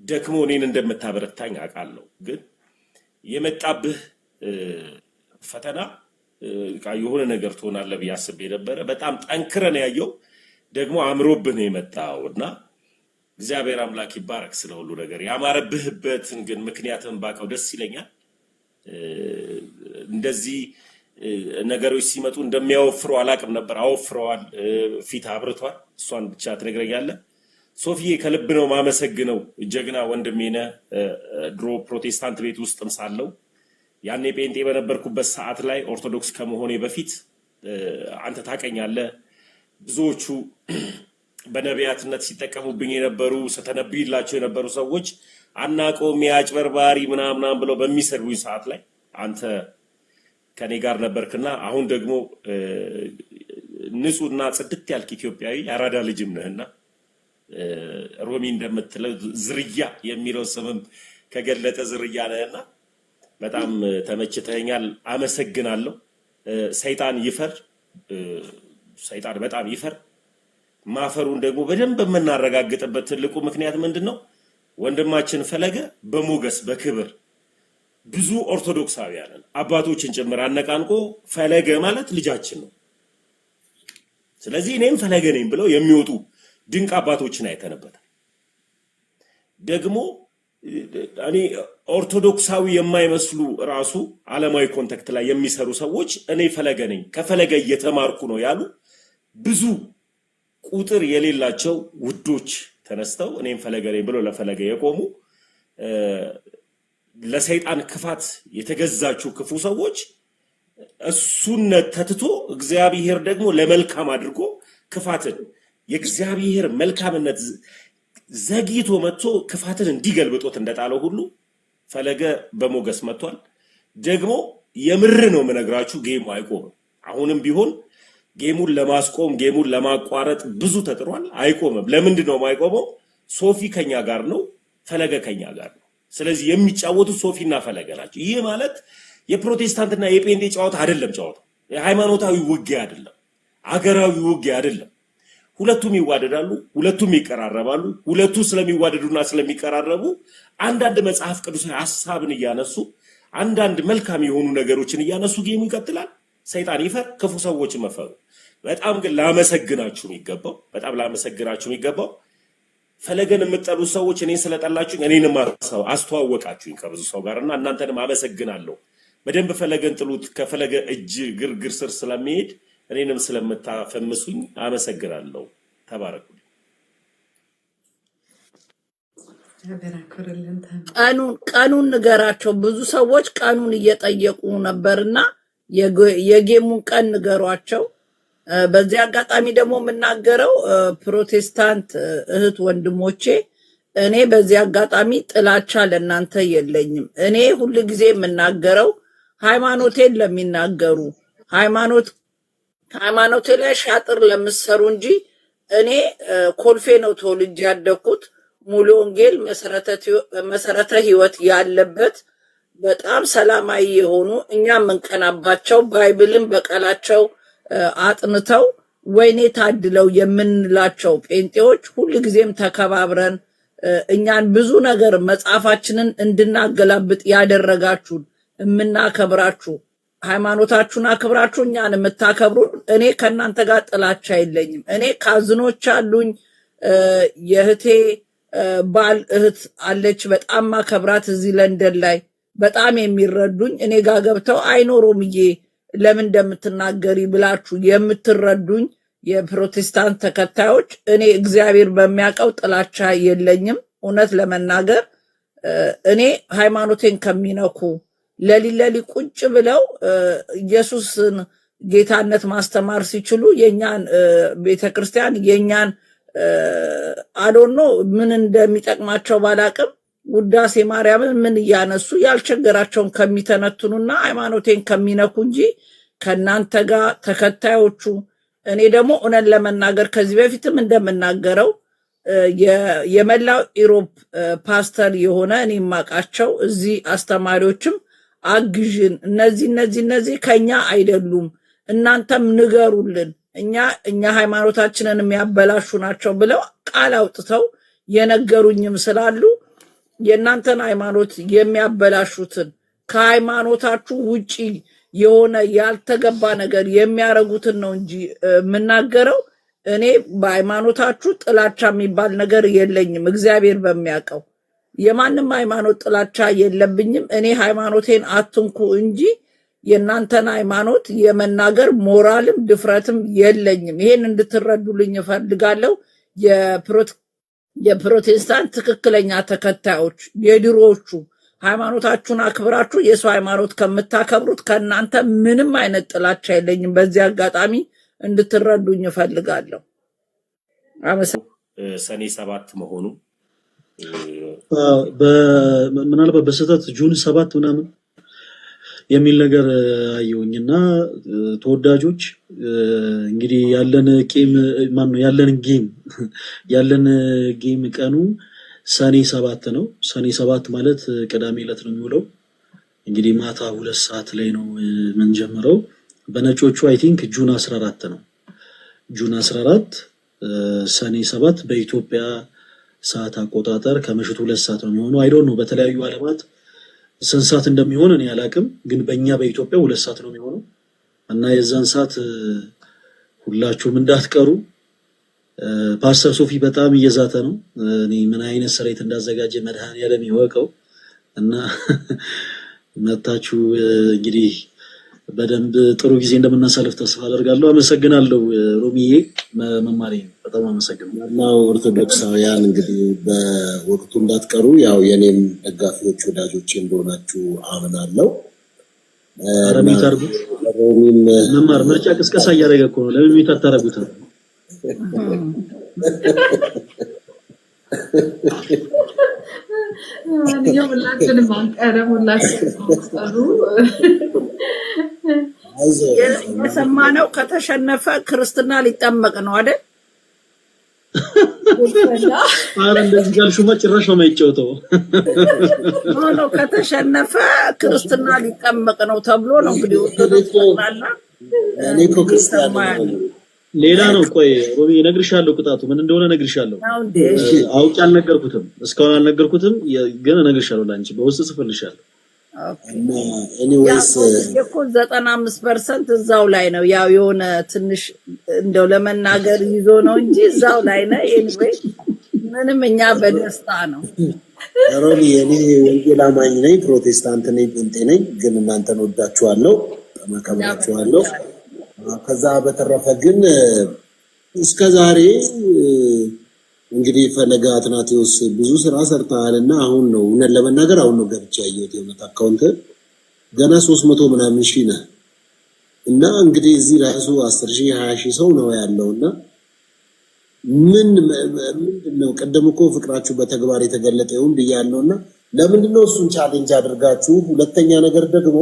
ደክሞ እኔን እንደምታበረታኝ አውቃለሁ። ግን የመጣብህ ፈተና የሆነ ነገር ትሆናለህ ብዬ አስቤ ነበረ። በጣም ጠንክረን ያየው ደግሞ አምሮብህ ነው የመጣው እና እግዚአብሔር አምላክ ይባረክ ስለ ሁሉ ነገር። ያማረብህበትን ግን ምክንያትን ባውቀው ደስ ይለኛል። እንደዚህ ነገሮች ሲመጡ እንደሚያወፍሩ አላቅም ነበር። አወፍረዋል፣ ፊት አብርቷል። እሷን ብቻ ትነግረኛለህ። ሶፊዬ ከልብ ነው ማመሰግነው። ጀግና ወንድሜ ነህ። ድሮ ፕሮቴስታንት ቤት ውስጥም ሳለው ያኔ ጴንጤ በነበርኩበት ሰዓት ላይ ኦርቶዶክስ ከመሆኔ በፊት አንተ ታውቀኛለህ። ብዙዎቹ በነቢያትነት ሲጠቀሙብኝ የነበሩ ስተነብይላቸው የነበሩ ሰዎች አናውቀውም የአጭበርባሪ ምናምናም ብለው በሚሰድቡኝ ሰዓት ላይ አንተ ከኔ ጋር ነበርክና አሁን ደግሞ ንጹህና ጽድት ያልክ ኢትዮጵያዊ ያራዳ ልጅም ነህና ሮሚ እንደምትለው ዝርያ የሚለው ስምም ከገለጠ ዝርያ ነህና በጣም ተመችተኛል። አመሰግናለሁ። ሰይጣን ይፈር፣ ሰይጣን በጣም ይፈር። ማፈሩን ደግሞ በደንብ የምናረጋግጥበት ትልቁ ምክንያት ምንድነው? ወንድማችን ፈለገ በሞገስ በክብር ብዙ ኦርቶዶክሳውያንን አባቶችን ጭምር አነቃንቆ ፈለገ ማለት ልጃችን ነው፣ ስለዚህ እኔም ፈለገ ነኝ ብለው የሚወጡ ድንቅ አባቶችን አይተነበታል። ደግሞ እኔ ኦርቶዶክሳዊ የማይመስሉ ራሱ ዓለማዊ ኮንታክት ላይ የሚሰሩ ሰዎች እኔ ፈለገ ነኝ ከፈለገ እየተማርኩ ነው ያሉ ብዙ ቁጥር የሌላቸው ውዶች ተነስተው እኔም ፈለገ ነኝ ብለው ለፈለገ የቆሙ ለሰይጣን ክፋት የተገዛችሁ ክፉ ሰዎች እሱነት ተትቶ እግዚአብሔር ደግሞ ለመልካም አድርጎ ክፋትን የእግዚአብሔር መልካምነት ዘግይቶ መጥቶ ክፋትን እንዲገልብጦት እንደጣለው ሁሉ ፈለገ በሞገስ መጥቷል። ደግሞ የምር ነው የምነግራችሁ፣ ጌሙ አይቆምም። አሁንም ቢሆን ጌሙን ለማስቆም ጌሙን ለማቋረጥ ብዙ ተጥሯል፣ አይቆምም። ለምንድን ነው የማይቆመው? ሶፊ ከኛ ጋር ነው፣ ፈለገ ከኛ ጋር ነው። ስለዚህ የሚጫወቱት ሶፊና ፈለገ ናቸው። ይህ ማለት የፕሮቴስታንትና የጴንጤ ጨዋታ አይደለም። ጨዋታው የሃይማኖታዊ ውጊያ አይደለም፣ አገራዊ ውጊያ አይደለም። ሁለቱም ይዋደዳሉ፣ ሁለቱም ይቀራረባሉ። ሁለቱ ስለሚዋደዱና ስለሚቀራረቡ አንዳንድ መጽሐፍ ቅዱሳዊ ሐሳብን እያነሱ አንዳንድ መልካም የሆኑ ነገሮችን እያነሱ ጌሙ ይቀጥላል። ሰይጣን ይፈር፣ ክፉ ሰዎች መፈሩ። በጣም ግን ላመሰግናችሁ የሚገባው በጣም ላመሰግናችሁ የሚገባው ፈለገን የምትጠሉ ሰዎች እኔን ስለጠላችሁኝ እኔንም አስተዋወቃችሁኝ ከብዙ ሰው ጋርና እናንተንም አመሰግናለሁ። በደንብ ፈለገን ጥሉት ከፈለገ እጅ ግርግር ስር ስለሚሄድ እኔንም ስለምታፈምሱኝ አመሰግናለሁ። ተባረኩ። ቀኑን ንገራቸው። ብዙ ሰዎች ቀኑን እየጠየቁ ነበርና የጌሙን ቀን ንገሯቸው። በዚህ አጋጣሚ ደግሞ የምናገረው ፕሮቴስታንት እህት ወንድሞቼ፣ እኔ በዚህ አጋጣሚ ጥላቻ ለእናንተ የለኝም። እኔ ሁል ጊዜ የምናገረው ሃይማኖቴን ለሚናገሩ ሃይማኖቴ ላይ ሻጥር ለምሰሩ እንጂ እኔ ኮልፌ ነው ተወልጄ ያደኩት። ሙሉ ወንጌል መሰረተ ህይወት ያለበት በጣም ሰላማዊ የሆኑ እኛ የምንቀናባቸው ባይብልን በቃላቸው አጥንተው ወይኔ ታድለው የምንላቸው ጴንጤዎች ሁልጊዜም ተከባብረን እኛን ብዙ ነገር መጽሐፋችንን እንድናገላብጥ ያደረጋችሁን የምናከብራችሁ ሃይማኖታችሁን አክብራችሁ እኛን የምታከብሩን፣ እኔ ከእናንተ ጋር ጥላቻ የለኝም። እኔ ካዝኖች አሉኝ። የእህቴ ባል እህት አለች፣ በጣም ማከብራት እዚህ ለንደን ላይ በጣም የሚረዱኝ፣ እኔ ጋር ገብተው አይኖሮምዬ ለምን እንደምትናገሪ ብላችሁ የምትረዱኝ የፕሮቴስታንት ተከታዮች፣ እኔ እግዚአብሔር በሚያውቀው ጥላቻ የለኝም። እውነት ለመናገር እኔ ሃይማኖቴን ከሚነኩ ለሊለሊ ቁጭ ብለው ኢየሱስን ጌታነት ማስተማር ሲችሉ የኛን ቤተክርስቲያን የኛን አዶኖ ምን እንደሚጠቅማቸው ባላቅም ውዳሴ ማርያምን ምን እያነሱ ያልቸገራቸውን ከሚተነትኑና ሃይማኖቴን ከሚነኩ እንጂ ከናንተ ጋር ተከታዮቹ። እኔ ደግሞ እውነት ለመናገር ከዚህ በፊትም እንደምናገረው የመላው ኢሮፕ ፓስተር የሆነ እኔ ማቃቸው እዚህ አስተማሪዎችም አግዥን እነዚህ ከኛ አይደሉም፣ እናንተም ንገሩልን፣ እኛ ሃይማኖታችንን የሚያበላሹ ናቸው ብለው ቃል አውጥተው የነገሩኝም ስላሉ የእናንተን ሃይማኖት የሚያበላሹትን ከሃይማኖታችሁ ውጪ የሆነ ያልተገባ ነገር የሚያረጉትን ነው እንጂ የምናገረው። እኔ በሃይማኖታችሁ ጥላቻ የሚባል ነገር የለኝም። እግዚአብሔር በሚያውቀው የማንም ሃይማኖት ጥላቻ የለብኝም። እኔ ሃይማኖቴን አትንኩ እንጂ የእናንተን ሃይማኖት የመናገር ሞራልም ድፍረትም የለኝም። ይሄን እንድትረዱልኝ እፈልጋለሁ። የፕሮቴስታንት ትክክለኛ ተከታዮች የድሮዎቹ ሃይማኖታችሁን አክብራችሁ የሰው ሃይማኖት ከምታከብሩት ከእናንተ ምንም አይነት ጥላቻ የለኝም። በዚህ አጋጣሚ እንድትረዱኝ እፈልጋለሁ። ሰኔ 7 መሆኑ ምናልባት በስህተት ጁን 7 ምናምን የሚል ነገር አየሁኝና ተወዳጆች እንግዲህ ያለን ጌም ቀኑ ሰኔ 7 ነው። ሰኔ 7 ማለት ቅዳሜ ዕለት ነው የሚውለው። እንግዲህ ማታ 2 ሰዓት ላይ ነው የምንጀምረው። በነጮቹ አይ ቲንክ ጁን 14 ነው። ጁን 14 ሰኔ 7 በኢትዮጵያ ሰዓት አቆጣጠር ከምሽቱ 2 ሰዓት ነው የሚሆነው። አይ ዶንት ኖ በተለያዩ ዓለማት ስንት ሰዓት እንደሚሆን እኔ አላቅም፣ ግን በእኛ በኢትዮጵያ 2 ሰዓት ነው የሚሆነው እና የዛን ሰዓት ሁላችሁም እንዳትቀሩ። ፓስተር ሶፊ በጣም እየዛተ ነው። እኔ ምን አይነት ስሬት እንዳዘጋጀ መድኃኒዓለም ይወቀው እና መታችሁ እንግዲህ በደንብ ጥሩ ጊዜ እንደምናሳልፍ ተስፋ አደርጋለሁ። አመሰግናለሁ ሮሚዬ፣ መማሪ በጣም አመሰግናለሁ። ዋናው ኦርቶዶክሳውያን እንግዲህ በወቅቱ እንዳትቀሩ፣ ያው የኔም ደጋፊዎች ወዳጆቼ እንደሆናችሁ አምናለሁ። አረሚት አርጉ መማር ምርጫ ቅስቀሳ እያደረገ እኮ ነው። ለምን ሚት አታረጉትም? ሁላችንም አንቀርም፣ ሁላችንም አንቀሩ። የሰማነው ከተሸነፈ ክርስትና ሊጠመቅ ነው አይደል? አረ እንደዚህ ጋልሹማ ጭራሽ ነው የማይጫወተው። ነው ከተሸነፈ ክርስትና ሊጠመቅ ነው ተብሎ ነው እንግዲህ ወጥቶናልና እኔ እኮ ክርስቲያን ነኝ። ሌላ ነው። ቆይ ሮቢ እነግርሻለሁ፣ ቅጣቱ ምን እንደሆነ እነግርሻለሁ። አውቄ አልነገርኩትም፣ እስካሁን አልነገርኩትም፣ ግን እነግርሻለሁ። ላንቺ በውስጥ ጽፍልሻለሁ። ኤኒዌይስ እኮ 95% እዛው ላይ ነው። ያው የሆነ ትንሽ እንደው ለመናገር ይዞ ነው እንጂ እዛው ላይ ነው። ኤኒዌይ ምንም እኛ በደስታ ነው። ሮሚ እኔ ወንጌል አማኝ ነኝ፣ ፕሮቴስታንት ነኝ፣ ጴንጤ ነኝ። ግን እናንተን ወዳችኋለሁ፣ ተመከብራችኋለሁ። ከዛ በተረፈ ግን እስከዛሬ እንግዲህ ፈለገ አትናቴዎስ ብዙ ስራ ሰርተሃልና አሁን ነው እውነት ለመናገር አሁን ነው ገብቼ ያየሁት የእውነት አካውንት ገና 300 ምናምን ሺህ ነህ እና እንግዲህ እዚህ ራሱ 10,000 20,000 ሰው ነው ያለውና ምንድነው ቀደም እኮ ፍቅራችሁ በተግባር የተገለጠ ይሁን ብያለሁና ለምንድነው እሱን ቻሌንጅ አድርጋችሁ? ሁለተኛ ነገር ደግሞ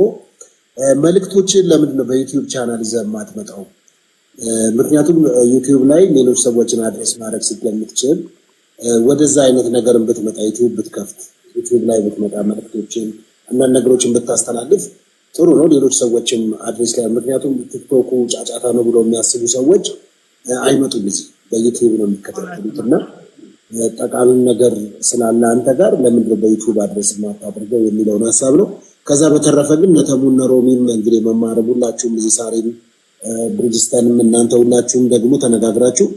መልእክቶችን ለምንድነው በዩቲዩብ ቻናል ዘማት መጣው? ምክንያቱም ዩቲዩብ ላይ ሌሎች ሰዎችን አድሬስ ማድረግ ስለምትችል ወደዛ አይነት ነገርን ብትመጣ ዩቲዩብ ብትከፍት ዩቲዩብ ላይ ብትመጣ መልእክቶችን አንዳንድ ነገሮችን ብታስተላልፍ ጥሩ ነው። ሌሎች ሰዎችም አድሬስ ላይ ምክንያቱም ቲክቶክ ጫጫታ ነው ብሎ የሚያስቡ ሰዎች አይመጡም እዚህ በዩቲዩብ ነው የሚከታተሉትና ጠቃሚ ነገር ስላለ አንተ ጋር ለምንድነው በዩቲዩብ አድሬስ ማታደርገው የሚለውን ሐሳብ ነው። ከዛ በተረፈ ግን ነተሙና ሮሚም እንግዲህ መማር ሁላችሁም እዚህ ሳሪም ብሪጅስተንም እናንተ ሁላችሁም ደግሞ ተነጋግራችሁ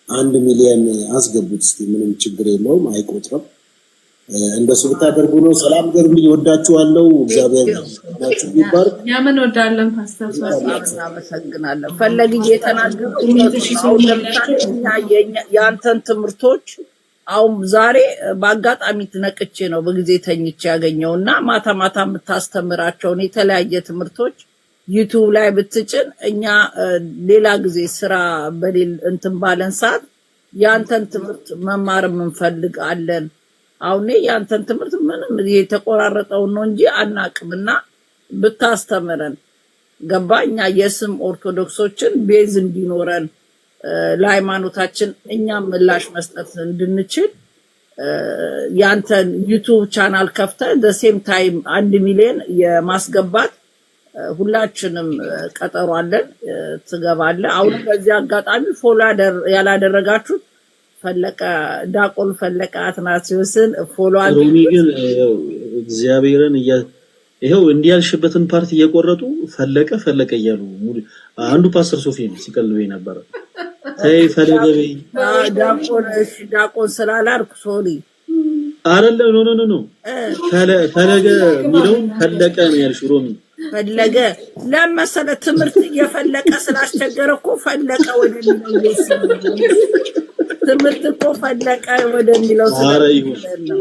1 ሚሊዮን አስገቡት። እስቲ ምንም ችግር የለውም አይቆጥርም። እንደሱ ብታደርጉ ነው። ሰላም ገርም ይወዳችኋለሁ። እግዚአብሔር ናችሁ ይባርክ። ያምን ወዳለን ፓስተር እናመሰግናለን። ፈለግዬ የተናገሩት ያንተን ትምህርቶች አሁን ዛሬ በአጋጣሚ ትነቅቼ ነው በጊዜ ተኝቼ ያገኘውና ማታ ማታ የምታስተምራቸውን የተለያየ ትምህርቶች ዩቲዩብ ላይ ብትጭን እኛ ሌላ ጊዜ ስራ በሌል እንትን ባለን ሰዓት ያንተን ትምህርት መማር እንፈልጋለን። አሁን ያንተን ትምህርት ምንም የተቆራረጠው ነው እንጂ አናቅምና ብታስተምረን ገባኛ የስም ኦርቶዶክሶችን ቤዝ እንዲኖረን ለሃይማኖታችን እኛም ምላሽ መስጠት እንድንችል ያንተን ዩቲዩብ ቻናል ከፍተ the same time 1 ሚሊዮን የማስገባት ሁላችንም ቀጠሮ አለን። ትገባለህ። አሁን በዚህ አጋጣሚ ፎሎ ያላደረጋችሁት ፈለቀ ዳቆን ፈለቀ አትናቴዎስን ፎሎ አድርጉ። ሮሚ ግን እግዚአብሔርን ይሄው እንዲያልሽበትን ፓርቲ እየቆረጡ ፈለቀ እያሉ አንዱ ፓስተር ሶፊ ነው ሲቀልበኝ ነበር። ተይ ፈለገ በይ ዳቆን ስላላልኩ ሶሪ አይደለም ኖ ፈለገ የሚለው ፈለቀ ነው ያልሽው ሮሚ። ፈለገ ለመሰለ ትምህርት እየፈለቀ ስላስቸገረ እኮ ፈለቀ ወደሚለው ትምህርት እኮ ፈለቀ ወደሚለው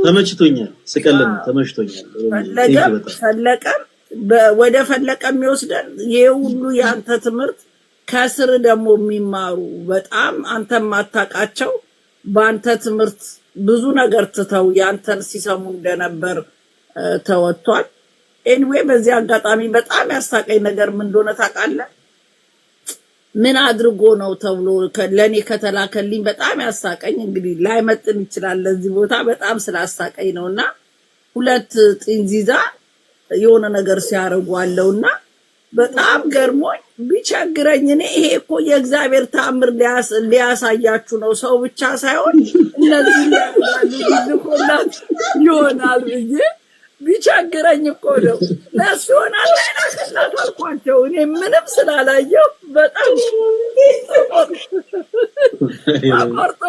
ተመችቶኛል። ስቀልም ተመችቶኛል። ፈለቀ ወደ ፈለቀ የሚወስደን ይሄ ሁሉ ያንተ ትምህርት ከስር ደግሞ የሚማሩ በጣም አንተ ማታቃቸው በአንተ ትምህርት ብዙ ነገር ትተው ያንተን ሲሰሙ እንደነበር ተወጥቷል። ኤኒዌይ በዚህ አጋጣሚ በጣም ያሳቀኝ ነገር ምን እንደሆነ ታውቃለህ? ምን አድርጎ ነው ተብሎ ለኔ ከተላከልኝ በጣም ያሳቀኝ እንግዲህ ላይመጥን ይችላል ለዚህ ቦታ በጣም ስላሳቀኝ ነውና ሁለት ጥንዚዛ የሆነ ነገር ሲያረጋውና በጣም ገርሞኝ ቢቸግረኝ እኔ ይሄ እኮ የእግዚአብሔር ተአምር ሊያሳያችሁ ነው ሰው ብቻ ሳይሆን እነዚህ ያሉት ይሆናል ብዬ ቢቸግረኝ እኮ ነው ለሱናል አልኳቸው። እኔ ምንም ስላላየው በጣም አቆርጦ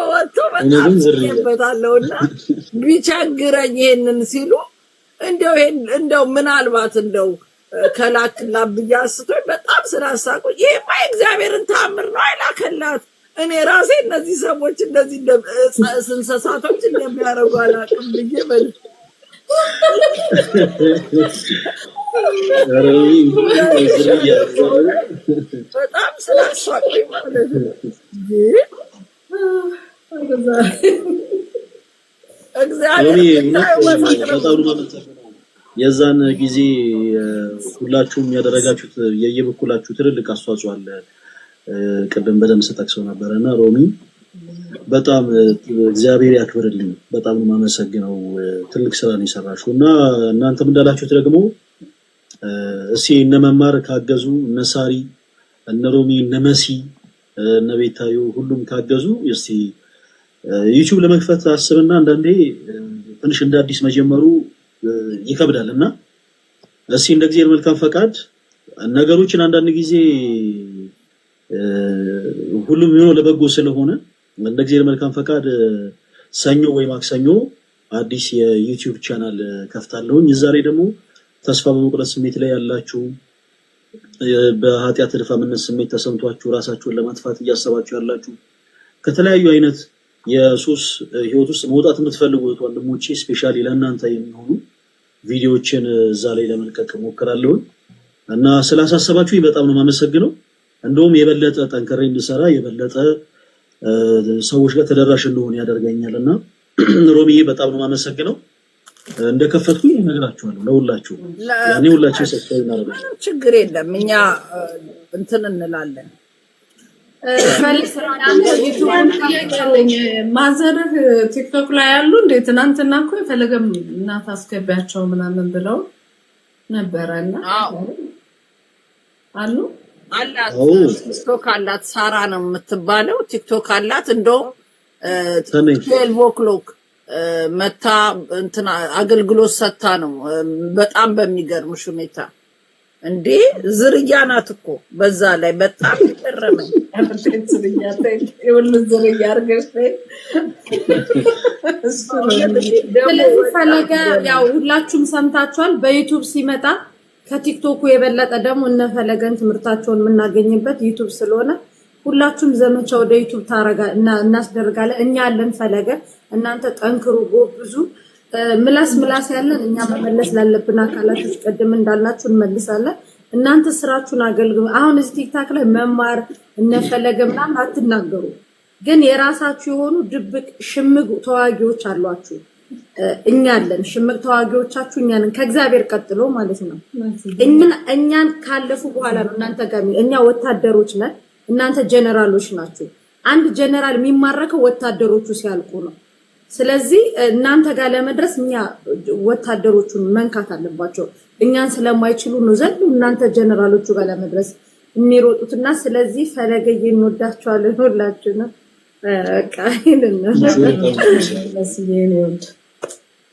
በጣም ይበታለውና ቢቸግረኝ ይሄንን ሲሉ እንደው ምናልባት እንደው ከላክላ ብያስቶኝ በጣም ስላሳቁኝ ይሄማ እግዚአብሔርን ተአምር ነው አይላከላት። እኔ ራሴ እነዚህ ሰዎች እንደዚህ እንስሳቶች እንደሚያረጉ አላውቅም ብዬ በጣም ስላሳቁኝ ማለት ነው። የዛን ጊዜ ሁላችሁም ያደረጋችሁት የየበኩላችሁ ትልልቅ አስተዋጽኦ አለ። ቅድም በደም ተጠቅሰው ነበርና ሮሚ በጣም እግዚአብሔር ያክብርልኝ። በጣም ማመሰግነው። ትልቅ ስራ ነው የሰራሽው እና እናንተም እንዳላችሁት ደግሞ እሺ እነ መማር ካገዙ እነ ሳሪ እነ ሮሚ እነ መሲ እነ ቤታዩ ሁሉም ካገዙ እስቲ ዩቲዩብ ለመክፈት አስብና አንዳንዴ ትንሽ እንደ አዲስ መጀመሩ ይከብዳልና እሺ እንደ እግዚአብሔር መልካም ፈቃድ ነገሮችን አንዳንድ ጊዜ ሁሉም ነው ለበጎ ስለሆነ እንደ እግዚአብሔር መልካም ፈቃድ ሰኞ ወይ ማክሰኞ አዲስ የዩቲዩብ ቻናል ከፍታለሁኝ። እዛ ላይ ደግሞ ተስፋ በመቁረጥ ስሜት ላይ ያላችሁ በኃጢአት ድፋምነት ስሜት ተሰምቷችሁ ራሳችሁን ለማጥፋት እያሰባችሁ ያላችሁ ከተለያዩ አይነት የሱስ ህይወት ውስጥ መውጣት የምትፈልጉ ወንድሞቼ ስፔሻሊ ለእናንተ የሚሆኑ ቪዲዮዎችን እዛ ላይ ለመልቀቅ ሞክራለሁ እና ስላሳሰባችሁኝ በጣም ነው የማመሰግነው። እንደውም የበለጠ ጠንክሬ እንድሰራ የበለጠ ሰዎች ጋር ተደራሽ እንደሆነ ያደርገኛልና ሮሚዬ በጣም ነው የማመሰግነው። እንደከፈትኩኝ እነግራችኋለሁ ለሁላችሁ ያኔ ሁላችሁ ሰብስክራይብ እናደርጋለን። ችግር የለም እኛ እንትን እንላለን። ማዘርህ ቲክቶክ ላይ ያሉ እንዴ? ትናንትና እኮ የፈለገም እናት አስገቢያቸው ምናምን ብለው ነበረና አሉ አላት ቲክቶክ አላት። ሳራ ነው የምትባለው። ቲክቶክ አላት። እንደው 12 o'clock መታ እንትን አገልግሎት ሰታ ነው። በጣም በሚገርምሽ ሁኔታ እንዴ ዝርያ ናት እኮ በዛ ላይ በጣም ይገርመኝ። ስለዚህ ፈለገ ያው ሁላችሁም ሰምታችኋል። በዩቲዩብ ሲመጣ ከቲክቶኩ የበለጠ ደግሞ እነፈለገን ትምህርታቸውን የምናገኝበት ዩቲዩብ ስለሆነ ሁላችሁም ዘመቻ ወደ ዩቲዩብ እናስደርጋለን። እኛ ያለን ፈለገ እናንተ ጠንክሩ ጎብዙ። ምላስ ያለን እኛ መመለስ ላለብን አካላቶች ቀደም እንዳልናችሁ እንመልሳለን። እናንተ ስራችሁን አገልግሉ። አሁን እዚህ ቲክታክ ላይ መማር እነፈለገ ምናምን አትናገሩ፣ ግን የራሳችሁ የሆኑ ድብቅ ሽምቅ ተዋጊዎች አሏችሁ። እኛ አለን ሽምቅ ተዋጊዎቻችሁ እኛ ነን፣ ከእግዚአብሔር ቀጥሎ ማለት ነው። እኛን ካለፉ በኋላ ነው እናንተ ጋር። እኛ ወታደሮች ነን፣ እናንተ ጀነራሎች ናችሁ። አንድ ጀነራል የሚማረከው ወታደሮቹ ሲያልቁ ነው። ስለዚህ እናንተ ጋር ለመድረስ እኛ ወታደሮቹን መንካት አለባቸው። እኛን ስለማይችሉ ነው ዘንድ እናንተ ጀነራሎቹ ጋር ለመድረስ የሚሮጡትና ስለዚህ ፈለገዬ እንወዳቸዋለን ሁላችሁ ነው። በቃ ይሄንን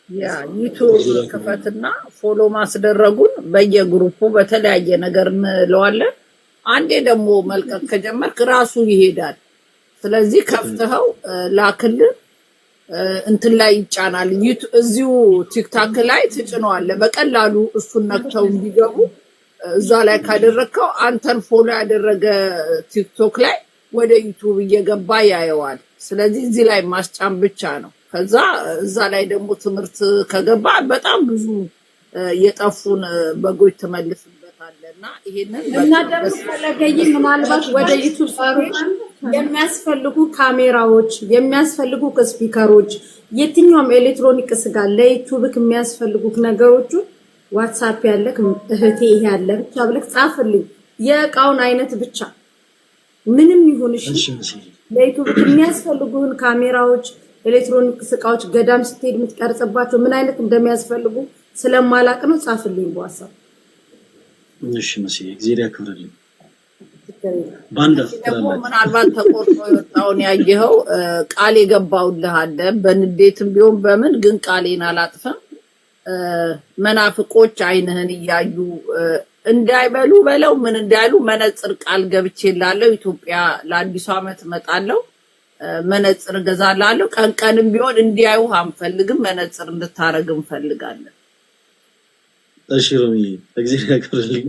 ያ ዩቲዩብ ክፈትና ፎሎ ማስደረጉን በየግሩፑ በተለያየ ነገር እንለዋለን። አንዴ ደግሞ መልቀቅ ከጀመርክ ራሱ ይሄዳል። ስለዚህ ከፍተው ላክልን እንትን ላይ ይጫናል። እዚሁ ቲክታክ ላይ ትጭነዋለህ በቀላሉ እሱን ነክተው እንዲገቡ። እዛ ላይ ካደረከው አንተን ፎሎ ያደረገ ቲክቶክ ላይ ወደ ዩቲዩብ እየገባ ያየዋል። ስለዚህ እዚህ ላይ ማስጫን ብቻ ነው። ከዛ እዛ ላይ ደግሞ ትምህርት ከገባ በጣም ብዙ የጠፉን በጎች ተመልስበታለና ይሄንን እና ደግሞ ፈለገይ ምናልባት ወደ ዩቲዩብ ሰሩት የሚያስፈልጉ ካሜራዎች፣ የሚያስፈልጉ ስፒከሮች፣ የትኛውም ኤሌክትሮኒክስ ጋር ለዩቲዩብ የሚያስፈልጉ ነገሮች ዋትስአፕ ያለክ እህቴ ይሄ ያለ ብቻ ብለክ ጻፍልኝ። የእቃውን አይነት ብቻ ምንም ይሁን እሺ። ለዩቲዩብ የሚያስፈልጉን ካሜራዎች፣ ኤሌክትሮኒክስ እቃዎች ገዳም ስትሄድ የምትቀርጽባቸው ምን አይነት እንደሚያስፈልጉ ስለማላቅ ነው። ጻፍልኝ በዋትስአፕ። እሺ መሲ እግዚአብሔር ያክብርልኝ። ባንዳ ደግሞ ምናልባት ተቆርጦ የወጣውን ያየኸው ቃል የገባውልህ አለ። በንዴትም ቢሆን በምን ግን ቃሌን አላጥፈም። መናፍቆች አይንህን እያዩ እንዳይበሉ በለው ምን እንዳይሉ መነጽር ቃል ገብቼላለሁ። ኢትዮጵያ ለአዲሱ ዓመት እመጣለሁ፣ መነጽር እገዛላለሁ። ቀንቀንም ቢሆን እንዲያዩ አንፈልግም፣ መነጽር እንድታረግ እንፈልጋለን። እሺ ሮሚ እግዚአብሔር ያክብርልኝ።